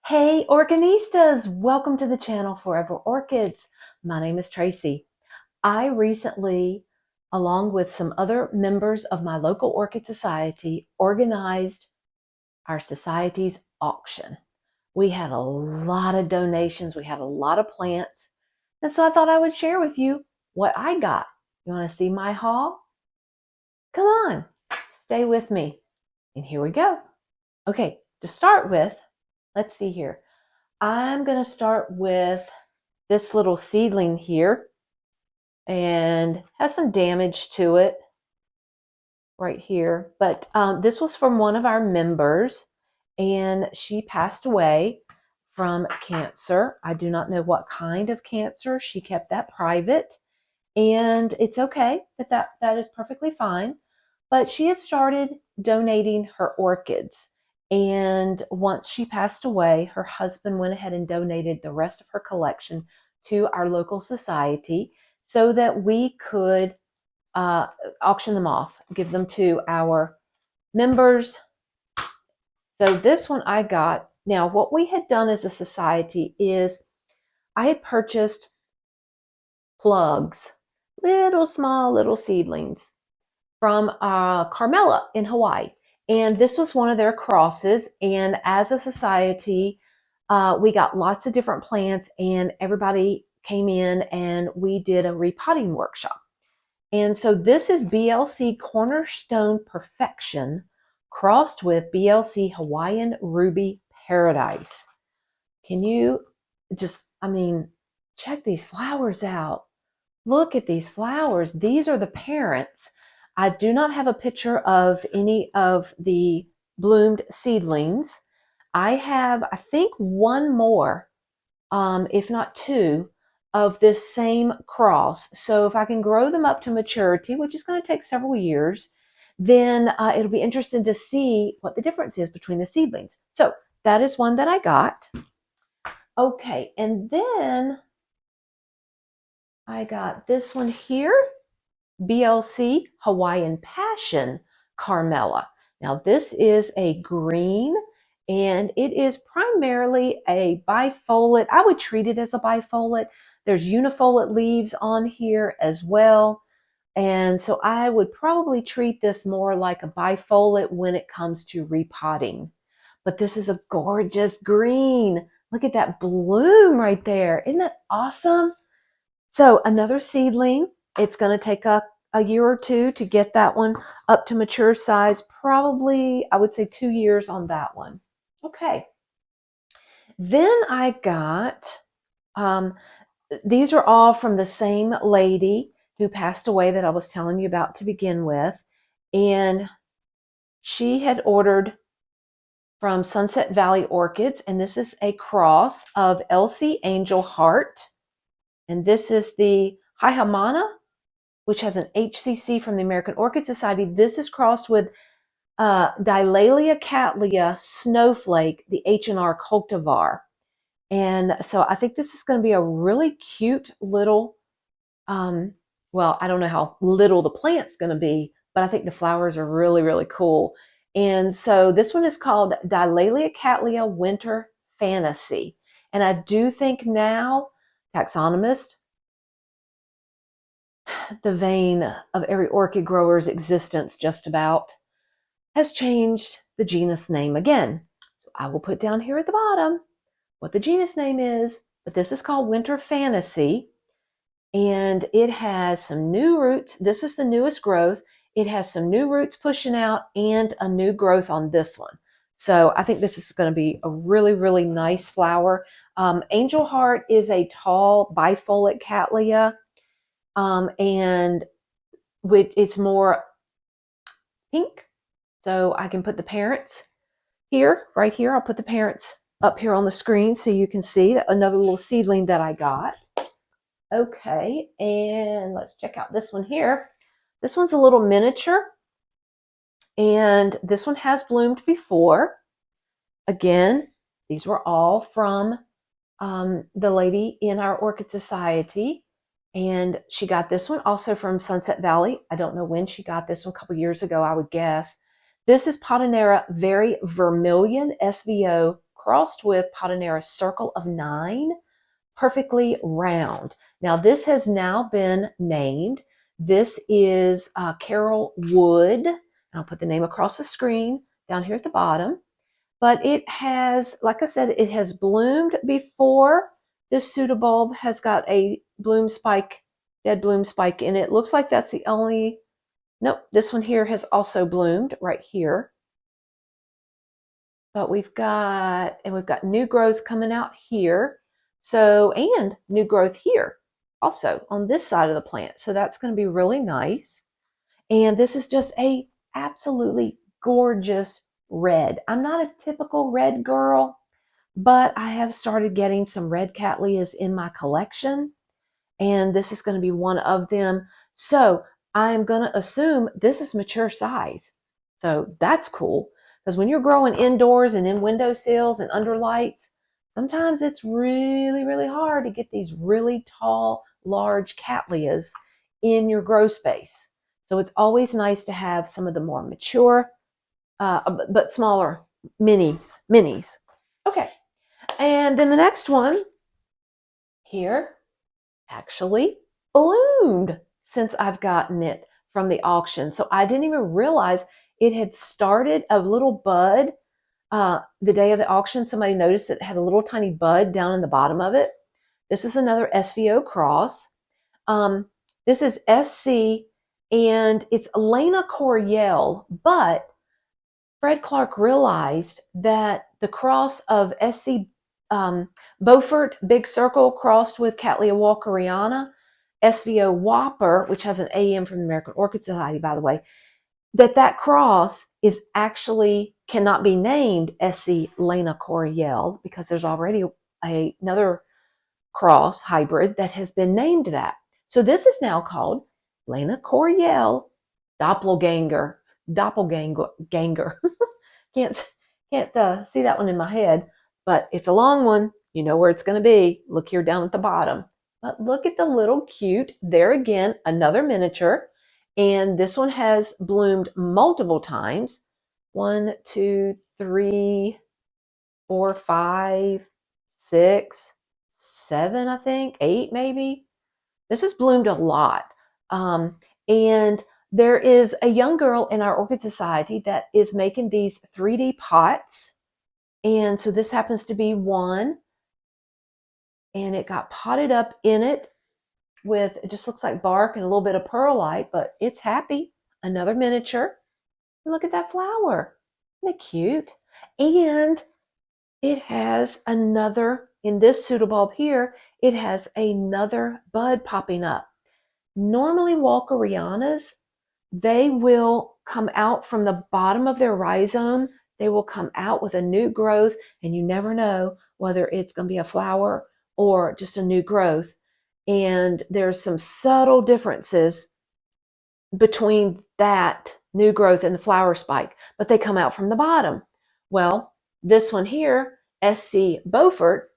Hey Orchinistas, welcome to the channel Forever Orchids. My name is Tracy. I recently, along with some other members of my local orchid society, organized our society's auction. We had a lot of donations, we had a lot of plants, and so I thought I would share with you what I got. You want to see my haul? Come on, stay with me. And here we go. Okay, to start with, let's see here. I'm going to start with this little seedling here, and has some damage to it right here. But this was from one of our members, and she passed away from cancer. I do not know what kind of cancer. She kept that private, and it's okay. That is perfectly fine. But she had started donating her orchids. And once she passed away, her husband went ahead and donated the rest of her collection to our local society so that we could auction them off, give them to our members. So this one I got. Now, what we had done as a society is I had purchased plugs, little small little seedlings from Carmela in Hawaii. And this was one of their crosses. And as a society, we got lots of different plants, and everybody came in and we did a repotting workshop. And so this is BLC Cornerstone Perfection crossed with BLC Hawaiian Ruby Paradise. Can you just, check these flowers out. Look at these flowers. These are the parents. I do not have a picture of any of the bloomed seedlings. I have, I think, one more, if not two, of this same cross. So if I can grow them up to maturity, which is going to take several years, then it'll be interesting to see what the difference is between the seedlings. So that is one that I got. Okay, and then I got this one here, BLC Hawaiian Passion Carmela. Now this is a green, and it is primarily a bifoliate. I would treat it as a bifoliate. There's unifoliate leaves on here as well. And so I would probably treat this more like a bifoliate when it comes to repotting. But this is a gorgeous green. Look at that bloom right there. Isn't that awesome? So another seedling. It's going to take a year or two to get that one up to mature size. Probably, I would say 2 years on that one. Okay. Then I got, these are all from the same lady who passed away that I was telling you about to begin with. And she had ordered from Sunset Valley Orchids, and this is a cross of Elsie Angel Heart. And this is the Haihamana, which has an HCC from the American Orchid Society. This is crossed with Dilalia cattleya snowflake, the H&R cultivar. And so I think this is going to be a really cute little, well, I don't know how little the plant's going to be, but I think the flowers are really, really cool. And so this one is called Dilalia cattleya Winter Fantasy. And I do think now, taxonomist, the vein of every orchid grower's existence just about, has changed the genus name again. So I will put down here at the bottom what the genus name is, but this is called Winter Fantasy, and it has some new roots. This is the newest growth. It has some new roots pushing out and a new growth on this one. So I think this is going to be a really, really nice flower. Angel Heart is a tall bifoliate cattleya, and it's more pink. So I can put the parents here, right here. I'll put the parents up here on the screen so you can see another little seedling that I got. Okay, and let's check out this one here. This one's a little miniature, and this one has bloomed before. Again, these were all from the lady in our Orchid Society, and she got this one also from Sunset Valley. I don't know when she got this one, a couple years ago, I would guess. This is Potinera Very Vermilion SVO crossed with Potanera Circle of 9, perfectly round. Now this has now been named. This is Carol Wood. I'll put the name across the screen down here at the bottom. But it has, like I said, it has bloomed before. This pseudobulb has got a bloom spike, dead bloom spike in it. Looks like that's the only, nope, this one here has also bloomed right here. But we've got new growth coming out here. So, and new growth here also on this side of the plant. So that's going to be really nice. And this is just a absolutely gorgeous red. I'm not a typical red girl, but I have started getting some red cattleyas in my collection, and this is going to be one of them. So I'm going to assume this is mature size. So that's cool, because when you're growing indoors and in windowsills and under lights, sometimes it's really, really hard to get these really tall, large cattleyas in your grow space. So it's always nice to have some of the more mature, but smaller minis. Okay, and then the next one here actually bloomed since I've gotten it from the auction. So I didn't even realize it had started a little bud the day of the auction. Somebody noticed that it had a little tiny bud down in the bottom of it. This is another SVO cross. This is SC, and it's Elena Coriel, but Fred Clark realized that the cross of SC Beaufort Big Circle crossed with Cattleya walkeriana, SVO Whopper, which has an AM from the American Orchid Society, by the way, that cross is actually cannot be named SC Lena Coriel because there's already another cross hybrid that has been named that. So this is now called Lena Coriel Doppelganger. Doppelganger. can't see that one in my head, but it's a long one. You know where it's going to be. Look here down at the bottom. But look at the little cute, there again, another miniature. And this one has bloomed multiple times. 1, 2, 3, 4, 5, 6, 7, I think, 8 maybe. This has bloomed a lot. And there is a young girl in our Orchid Society that is making these 3D pots. And so this happens to be one. And it got potted up in it with, it just looks like bark and a little bit of perlite, but it's happy. Another miniature. And look at that flower. Isn't it cute? And it has another, in this pseudobulb here, it has another bud popping up. Normally walkerianas, they will come out from the bottom of their rhizome. They will come out with a new growth, and you never know whether it's going to be a flower or just a new growth. And there's some subtle differences between that new growth and the flower spike, but they come out from the bottom. Well, this one here, SC Beaufort,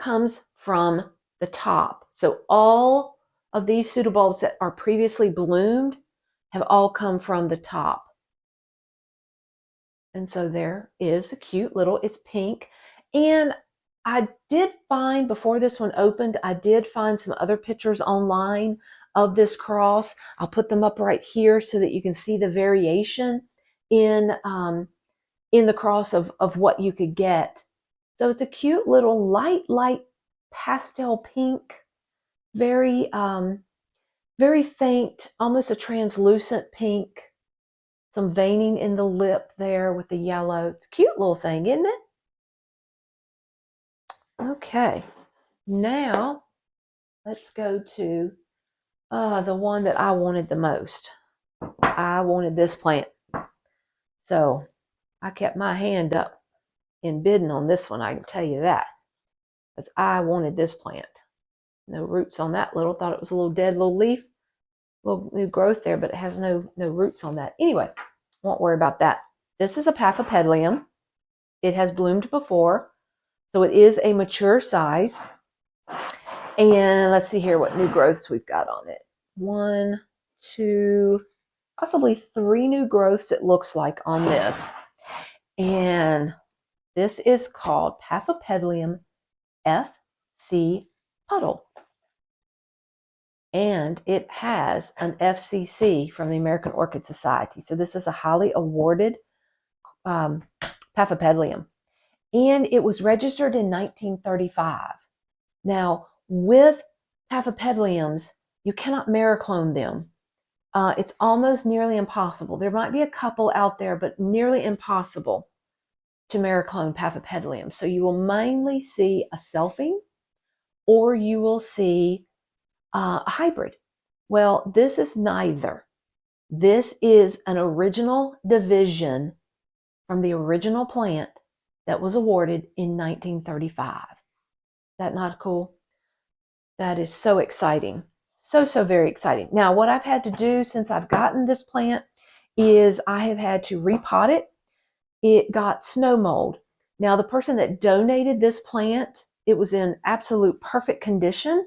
comes from the top. So all of these pseudobulbs that are previously bloomed have all come from the top. And so there is a cute little, it's pink. And I did find, before this one opened, I did find some other pictures online of this cross. I'll put them up right here so that you can see the variation in the cross of what you could get. So it's a cute little light pastel pink, very very faint, almost a translucent pink. Some veining in the lip there with the yellow. It's a cute little thing, isn't it? Okay, now let's go to the one that I wanted the most. I wanted this plant. So I kept my hand up in bidding on this one, I can tell you that. Because I wanted this plant. No roots on that little. Thought it was a little dead little leaf. Little new growth there, but it has no roots on that. Anyway, won't worry about that. This is a Paphopedalium. It has bloomed before, so it is a mature size. And let's see here what new growths we've got on it. 1, 2, possibly 3 new growths it looks like on this. And This is called Paphiopedilum FC Puddle. And it has an FCC from the American Orchid Society. So this is a highly awarded Paphiopedilum. And it was registered in 1935. Now, with Paphiopedilums, you cannot mericlone them. It's almost nearly impossible. There might be a couple out there, but nearly impossible to mericlone Paphiopedilum. So you will mainly see a selfing, or you will see a hybrid. Well, this is neither. This is an original division from the original plant that was awarded in 1935. Is that not cool? That is so exciting. So very exciting. Now, what I've had to do since I've gotten this plant is I have had to repot it. It got snow mold. Now, the person that donated this plant, it was in absolute perfect condition,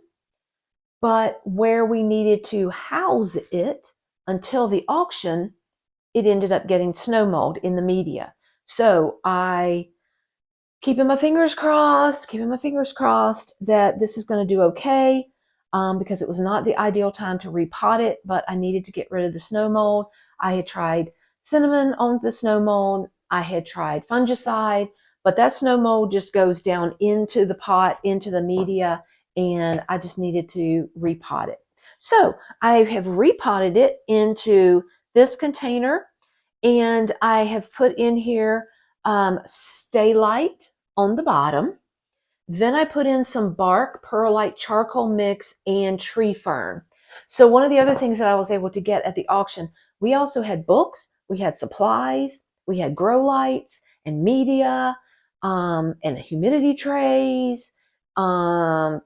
but where we needed to house it until the auction, it ended up getting snow mold in the media. So I keeping my fingers crossed that this is going to do okay, because it was not the ideal time to repot it, but I needed to get rid of the snow mold. I had tried cinnamon on the snow mold. I had tried fungicide, but that snow mold just goes down into the pot, into the media, and I just needed to repot it. So I have repotted it into this container, and I have put in here Stay Light on the bottom. Then I put in some bark, perlite, charcoal mix, and tree fern. So one of the other things that I was able to get at the auction, we also had books, we had supplies, we had grow lights and media, and humidity trays, bark,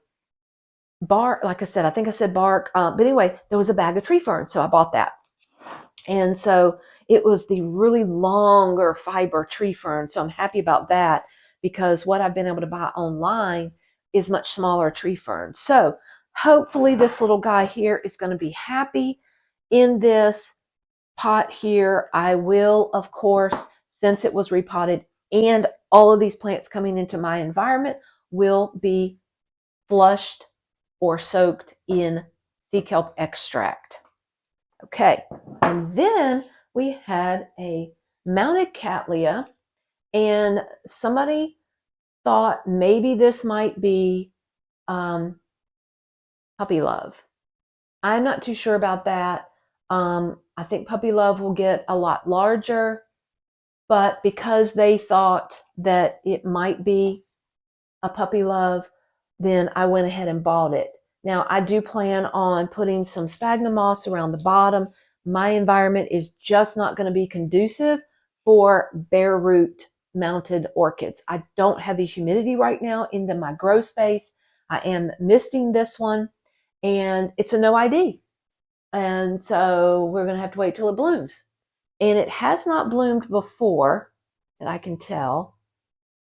like I said, I think I said bark, but anyway, there was a bag of tree fern, so I bought that. And so it was the really longer fiber tree fern. So I'm happy about that, because what I've been able to buy online is much smaller tree fern. So hopefully this little guy here is going to be happy in this pot here. I will, of course, since it was repotted and all of these plants coming into my environment will be flushed or soaked in sea kelp extract. Okay, and then we had a mounted cattleya, and somebody thought maybe this might be puppy love. I'm not too sure about that. I think puppy love will get a lot larger, but because they thought that it might be a puppy love, then I went ahead and bought it. Now, I do plan on putting some sphagnum moss around the bottom. My environment is just not going to be conducive for bare root mounted orchids. I don't have the humidity right now into my grow space. I am misting this one, and it's a no ID. And so we're going to have to wait till it blooms. And it has not bloomed before that I can tell.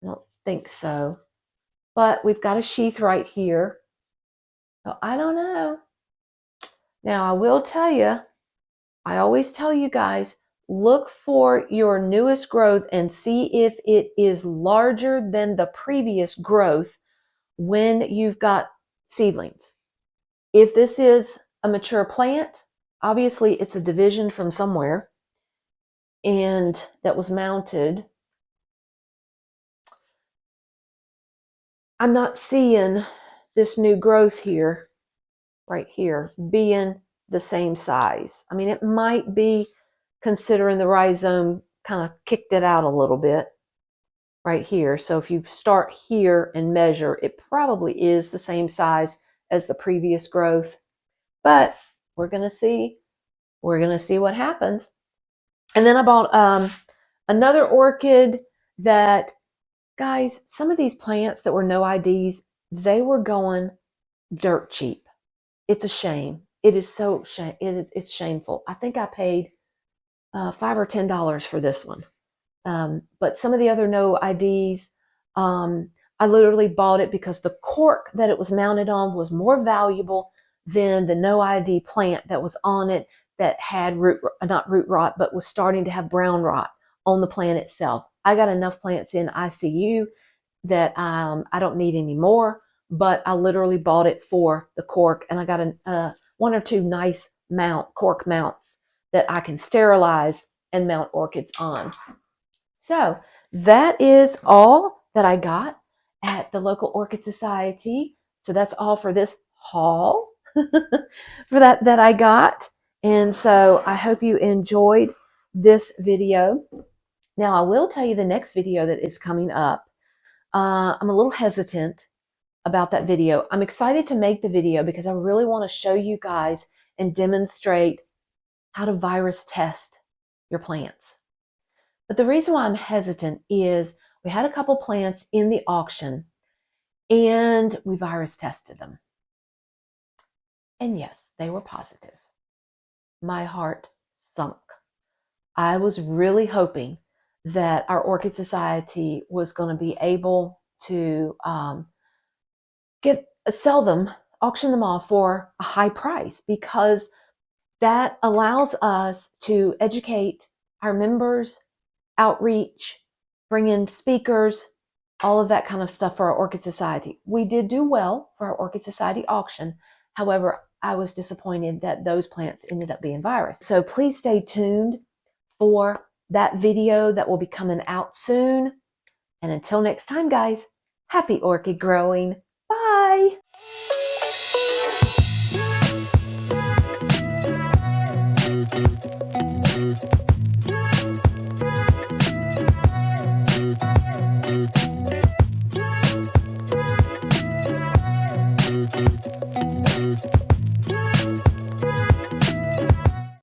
I don't think so. But we've got a sheath right here. So I don't know. Now, I will tell you, I always tell you guys, look for your newest growth and see if it is larger than the previous growth when you've got seedlings. If this is a mature plant, obviously it's a division from somewhere and that was mounted. I'm not seeing this new growth here, right here, being the same size. I mean, it might be, considering the rhizome kind of kicked it out a little bit right here. So if you start here and measure, it probably is the same size as the previous growth. But we're going to see. We're going to see what happens. And then I bought another orchid that, guys, some of these plants that were no IDs, they were going dirt cheap. It's a shame. It is so shame. It's shameful. I think I paid $5 or $10 for this one. But some of the other no IDs, I literally bought it because the cork that it was mounted on was more valuable than the no ID plant that was on it that had not root rot, but was starting to have brown rot on the plant itself. I got enough plants in ICU that I don't need any more, but I literally bought it for the cork, and I got one or two nice cork mounts that I can sterilize and mount orchids on. So that is all that I got at the local Orchid Society. So that's all for this haul for that I got. And so I hope you enjoyed this video. Now I will tell you the next video that is coming up. I'm a little hesitant about that video. I'm excited to make the video because I really want to show you guys and demonstrate how to virus test your plants. But the reason why I'm hesitant is we had a couple plants in the auction and we virus tested them. And yes, they were positive. My heart sunk. I was really hoping that our Orchid Society was going to be able to sell them, auction them off for a high price, because that allows us to educate our members, outreach, bring in speakers, all of that kind of stuff for our Orchid Society. We did do well for our Orchid Society auction. However, I was disappointed that those plants ended up being virus. So please stay tuned for that video that will be coming out soon. And until next time, guys, happy orchid growing. Bye.